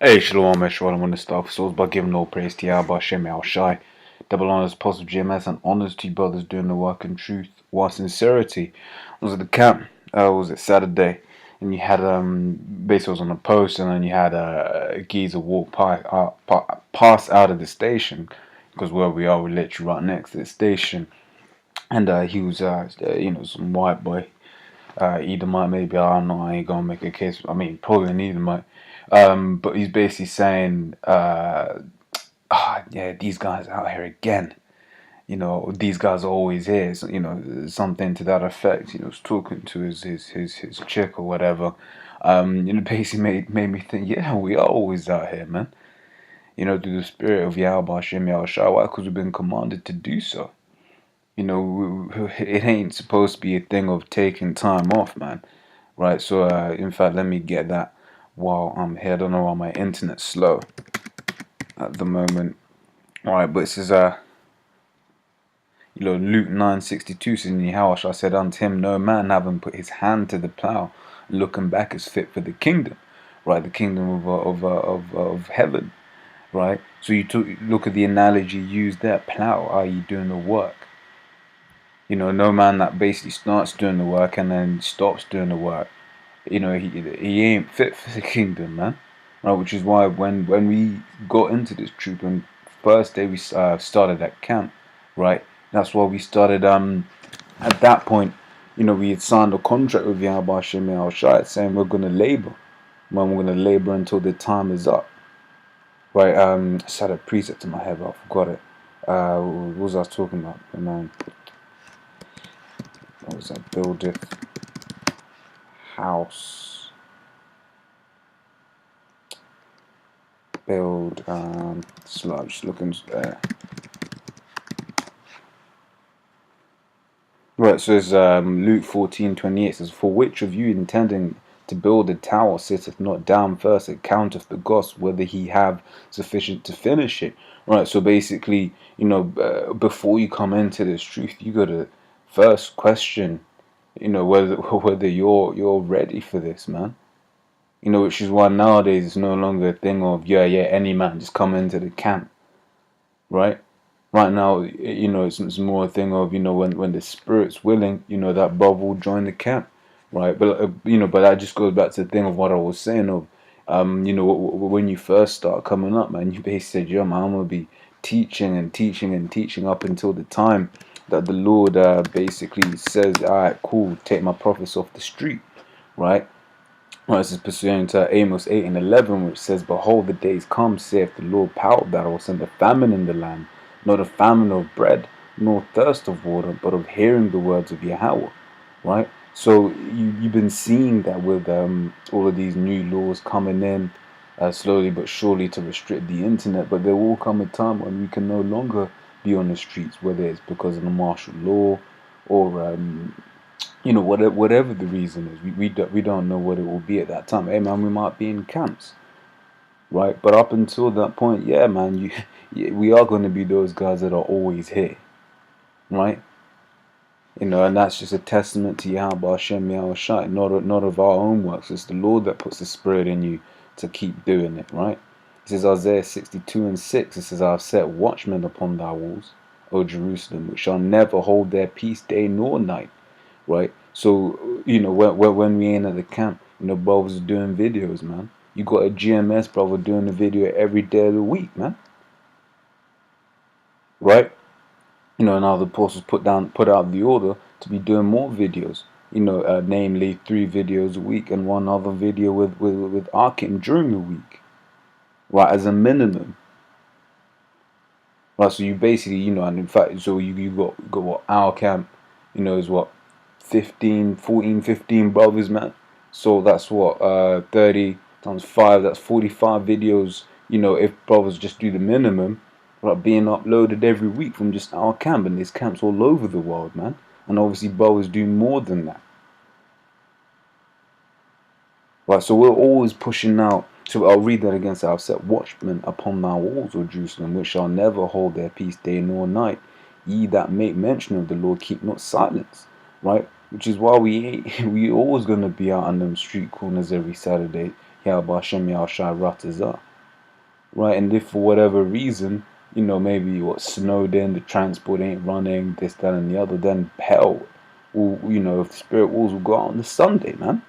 Hey, Shalom, Shalom, I want to start off souls by giving all praise to Yahweh Shem Al Shai. Double honors, positive GMS, and honors to you brothers doing the work in truth, while sincerity. I was at the camp, was it Saturday, and you had, basically was on a post, and then you had a geezer walk pass out of the station, because where we are, we're literally right next to the station, and he was, some white boy, Edomite maybe, I don't know, I ain't gonna make a case, I mean, probably an Edomite. But he's basically saying, yeah, these guys out here again. These guys are always here. So, something to that effect. Was talking to his chick or whatever. Basically made me think, yeah, we are always out here, man. Through the spirit of Yahweh Shem Yahushua, why? Because we've been commanded to do so. It ain't supposed to be a thing of taking time off, man. Right? So, in fact, let me get that while I'm here. I don't know why my internet's slow at the moment. Alright, but this is Luke 9:62 says, in Yahushua, I said unto him, no man having put his hand to the plow, looking back is fit for the kingdom. Right, the kingdom of heaven. Right? So you look at the analogy used there, plow, i.e. doing the work. No man that basically starts doing the work and then stops doing the work. He ain't fit for the kingdom, man. Right, which is why when we got into this troop, and first day we started at camp, right, that's why we started at that point, we had signed a contract with Yahweh Shem Yahushua saying we're going to labor, man, we're going to labor until the time is up, right. I had a precept in my head, but I forgot it. What was I talking about, man? What was that? Buildeth house, build, slow, I'm just looking there. Right, so it's Luke 14:28 says, for which of you intending to build a tower sitteth not down first and counteth the cost whether he have sufficient to finish it. Right, so basically, before you come into this truth, you got to first question, whether you're ready for this, man. Which is why nowadays it's no longer a thing of any man just come into the camp, right? Right now, it's more a thing of, when the spirit's willing, that brother will join the camp, right? But but that just goes back to the thing of what I was saying of, when you first start coming up, man, you basically said, yeah, man, I'm gonna be teaching and teaching and teaching up until the time that the Lord basically says, all right, cool, take my prophets off the street, right? Well, this is pursuant to Amos 8:11, which says, behold, the days come, saith the Lord power, that I will send a famine in the land, not a famine of bread, nor thirst of water, but of hearing the words of Yahweh. Right? So you've been seeing that with all of these new laws coming in slowly but surely to restrict the internet, but there will come a time when we can no longer be on the streets, whether it's because of the martial law or whatever the reason is. We don't know what it will be at that time. Hey man, we might be in camps, right? But up until that point, yeah man, we are going to be those guys that are always here, right? And that's just a testament to Yahweh Hashem Yahushua, not of our own works. It's the Lord that puts the spirit in you to keep doing it, right? It says Isaiah 62:6, it says, I have set watchmen upon thy walls, O Jerusalem, which shall never hold their peace day nor night. Right, so when we ain't at the camp, brothers are doing videos, man. You got a GMS brother doing a video every day of the week, man. Right, now the apostles put out the order to be doing more videos. Namely 3 videos a week and 1 other video with Arkin during the week. Right, as a minimum. Right, so you basically, and in fact, so you got what our camp, is what 15 brothers, man. So that's what 30 times 5, that's 45 videos, if brothers just do the minimum, right, being uploaded every week from just our camp. And there's camps all over the world, man, and obviously brothers do more than that, right? So we're always pushing out. So I'll read that again. So I've set watchmen upon thy walls, O Jerusalem, which shall never hold their peace day nor night. Ye that make mention of the Lord, keep not silence. Right? Which is why we always gonna be out on them street corners every Saturday. Ba'Shem Yahshai Ratazah. Right, and if for whatever reason, maybe what snowed in, the transport ain't running, this, that, and the other, then hell, if the spirit wolves will go out on the Sunday, man.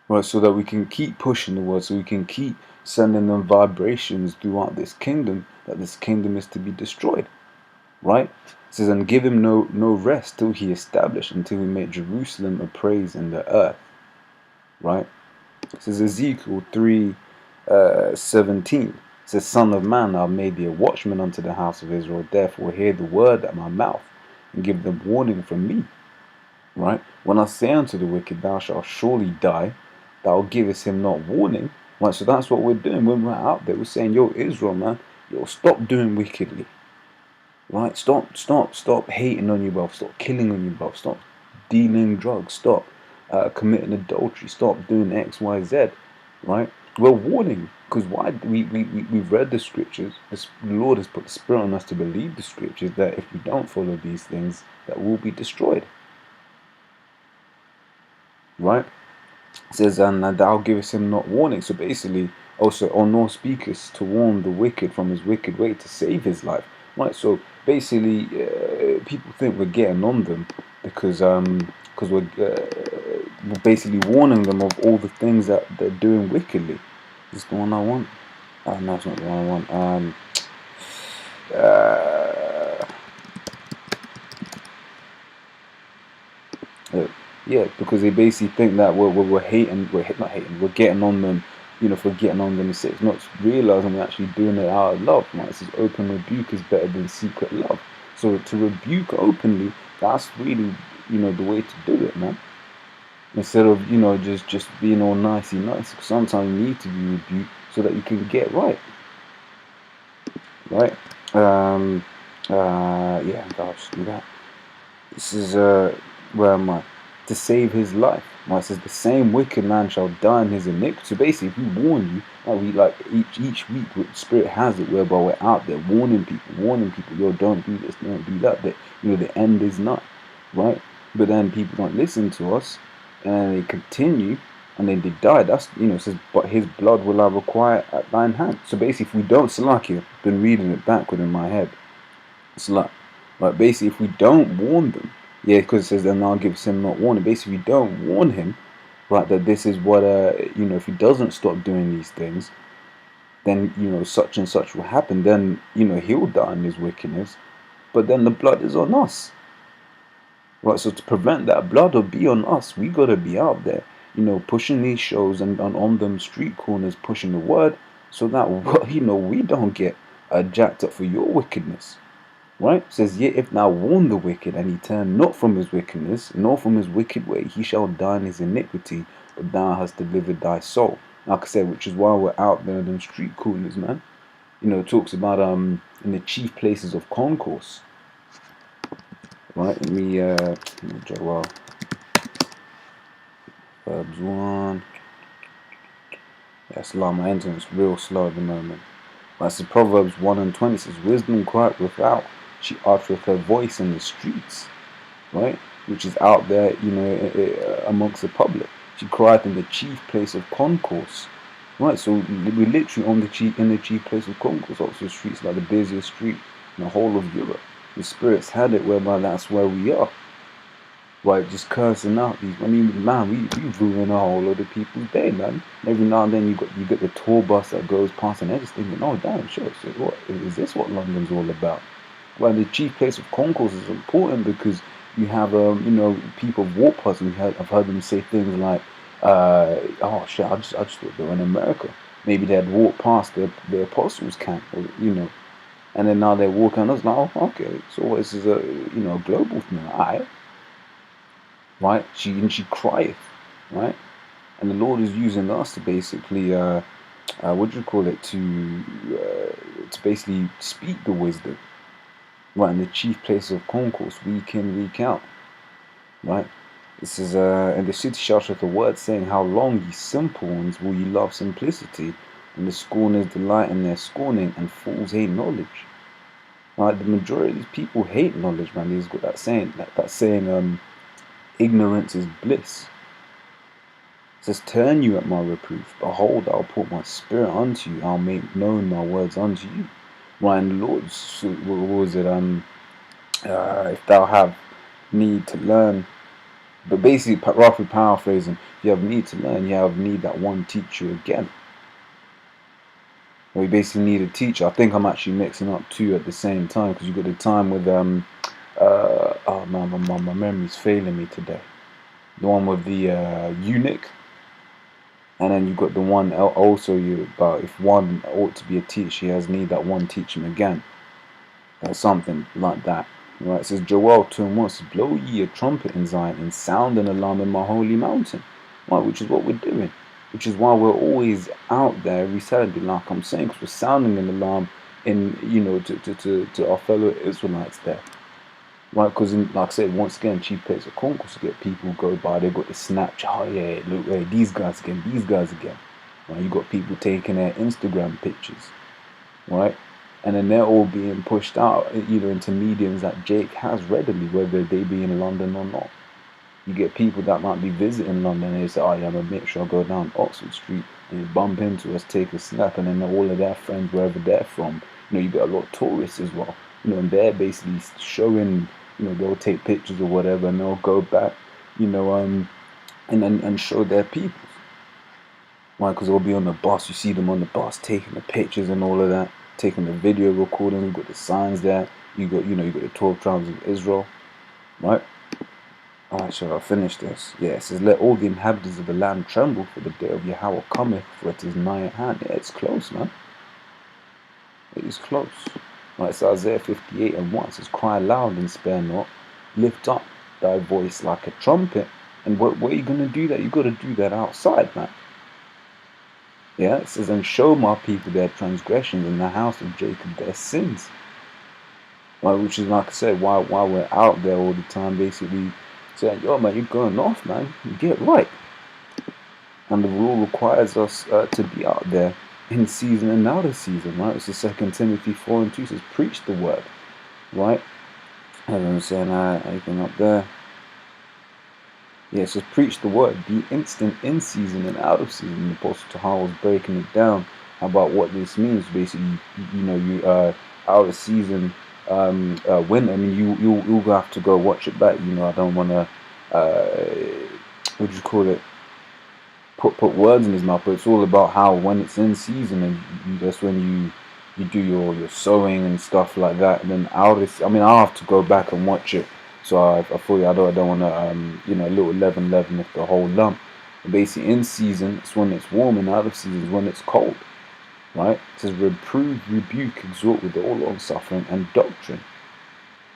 Right, so that we can keep pushing the word, so we can keep sending them vibrations throughout this kingdom, that this kingdom is to be destroyed. Right? It says, and give him no rest till he establish, until he make Jerusalem a praise in the earth. Right? It says Ezekiel 3:17. It says, Son of man, I have made thee a watchman unto the house of Israel. Therefore hear the word at my mouth, and give them warning from me. Right? When I say unto the wicked, thou shalt surely die, thou givest him not warning. Right? So that's what we're doing when we're out there. We're saying, yo, Israel, man, yo, stop doing wickedly. Right? Stop hating on your brother. Stop killing on your brother. Stop dealing drugs. Stop committing adultery. Stop doing X, Y, Z. Right? We're warning, because why? We've read the scriptures. The Lord has put the Spirit on us to believe the scriptures, that if we don't follow these things, that we'll be destroyed. Right? It says, and thou givest him not warning. So basically, also, or nor speakest to warn the wicked from his wicked way, to save his life. Right? So basically, people think we're getting on them because we're basically warning them of all the things that they're doing wickedly. Is this the one I want? No, it's not the one I want. Yeah, because they basically think that we're not hating, we're getting on them, for getting on them. It's not realizing we're actually doing it out of love. Right? It says open rebuke is better than secret love. So to rebuke openly, that's really, the way to do it, man. Instead of, just being all nicey nice. Sometimes you need to be rebuked so that you can get right. Right? Yeah, I'll just do that. This is, where am I? To save his life. Right? It says the same wicked man shall die in his iniquity. So basically, if we warn you, we like each week, the Spirit has it whereby we're out there warning people, yo, don't do this, don't do that. That the end is not, right? But then people don't listen to us, and they continue, and then they die. That's it says, but his blood will I require at thine hand. So basically, if we don't, Salakia, been reading it backward in my head. Salah. Right? Basically, if we don't warn them. Yeah, because it says, and I'll give him not warning. Basically, we don't warn him, right, that this is what, if he doesn't stop doing these things, then, such and such will happen. Then, he'll die in his wickedness. But then the blood is on us. Right, so to prevent that blood to be on us, we got to be out there, pushing these shows and on them street corners, pushing the word, so that, we don't get jacked up for your wickedness. Right? It says, yet if thou warn the wicked, and he turn not from his wickedness, nor from his wicked way, he shall die in his iniquity, but thou hast delivered thy soul. Like I said, which is why we're out there in them street corners, man. It talks about in the chief places of concourse. Right? Let me well, Verbs 1. That's my internet's real slow at the moment. That's the Proverbs 1:20 says, wisdom cried without, she uttereth her voice in the streets, right? Which is out there, amongst the public. She cried in the chief place of concourse, right? So we're literally in the chief place of concourse. Also, streets like the busiest street in the whole of Europe. The spirits had it whereby that's where we are, right? Just cursing out these. Man, we ruin a whole lot of people's day, man. Every now and then you get the tour bus that goes past, and they're just thinking, oh damn, sure. So what is this? What London's all about? Well, the chief place of concourse is important because you have people walk past, and I've heard them say things like, oh shit, I just thought they were in America. Maybe they'd walk past the apostles' camp, or, and then now they're walking, and I was like, oh, okay, so this is a global thing, alright. Right? She crieth, right? And the Lord is using us to basically, to basically speak the wisdom, right? In the chief place of concourse, week in, week out, right? This is, and the city shouted the word, saying, how long, ye simple ones, will ye love simplicity? And the scorners delight in their scorning, and fools hate knowledge. Right? The majority of these people hate knowledge, man. They've got that saying, ignorance is bliss. says, turn you at my reproof. Behold, I'll put my spirit unto you. I'll make known my words unto you. Right, and the Lord, what was it? If thou have need to learn, but basically, roughly paraphrasing, if you have need to learn, you have need that one teach you again. Or you basically need a teacher. I think I'm actually mixing up two at the same time, because you got the time with oh man, my memory's failing me today. The one with the eunuch. And then you got the one also about if one ought to be a teacher, he has need that one teach him again. Or something like that. Right? It says, Joel 2:1 says, blow ye a trumpet in Zion and sound an alarm in my holy mountain. Right? Which is what we're doing. Which is why we're always out there every Saturday, like I'm saying, because we're sounding an alarm in, to our fellow Israelites there. Right, because like I said, once again, Chief plays a concourse to get people who go by. They've got the Snapchat. Oh yeah, look, hey, these guys again. Right, you got people taking their Instagram pictures, right, and then they're all being pushed out, into mediums that Jake has readily, whether they be in London or not. You get people that might be visiting London, and they say, "Oh yeah, I'm gonna make sure I go down Oxford Street and bump into us, take a snap," and then all of their friends, wherever they're from, you get a lot of tourists as well, and they're basically showing. They'll take pictures or whatever, and they'll go back, and show their peoples. Why? Because they'll be on the bus. You see them on the bus taking the pictures and all of that, taking the video recording. You've got the signs there. You got the 12 tribes of Israel, right? All right, so I'll finish this. Yeah, it says, let all the inhabitants of the land tremble, for the day of Yahweh cometh, for it is nigh at hand. Yeah, it's close, man. It is close. Right, so Isaiah 58:1 says, cry loud and spare not, lift up thy voice like a trumpet. And what are you going to do that? You got to do that outside, man. Yeah, it says, and show my people their transgressions, and the house of Jacob their sins. Right, which is, like I said, while we're out there all the time, basically saying, yo, man, you're going off, man. You get right. And the rule requires us to be out there in season and out of season, right? It's the 2 Timothy 4:2 says, preach the word, right? Everyone's saying anything up there. Yeah, it says, preach the word, be instant in season and out of season. The Apostle Tahar was breaking it down about what this means. Basically, you out of season, when, I mean, you'll have to go watch it back. I don't want to, what do you call it? Put words in his mouth, but it's all about how when it's in season, and that's when you do your sowing and stuff like that. And then I'll have to go back and watch it. So I don't want to a little leaven with the whole lump. But basically, in season it's when it's warm, and out of season is when it's cold. Right? It says, reprove, rebuke, exhort with all long suffering and doctrine.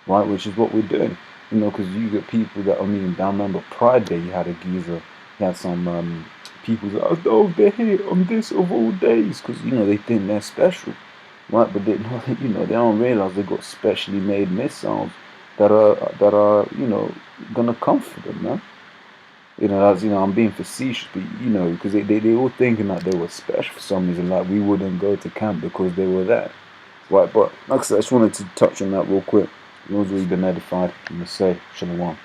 Right, which is what we're doing. Because you get people that, I remember Pride Day, you had a geezer, you had some people that, oh, they're here on this of all days, because they think they're special, right? But they don't realize they got specially made missiles that are gonna comfort them, man. I'm being facetious, but because they all thinking that they were special for some reason, like we wouldn't go to camp because they were there, right? But like I said, I just wanted to touch on that real quick. Those who've been edified, I'm gonna say shalom.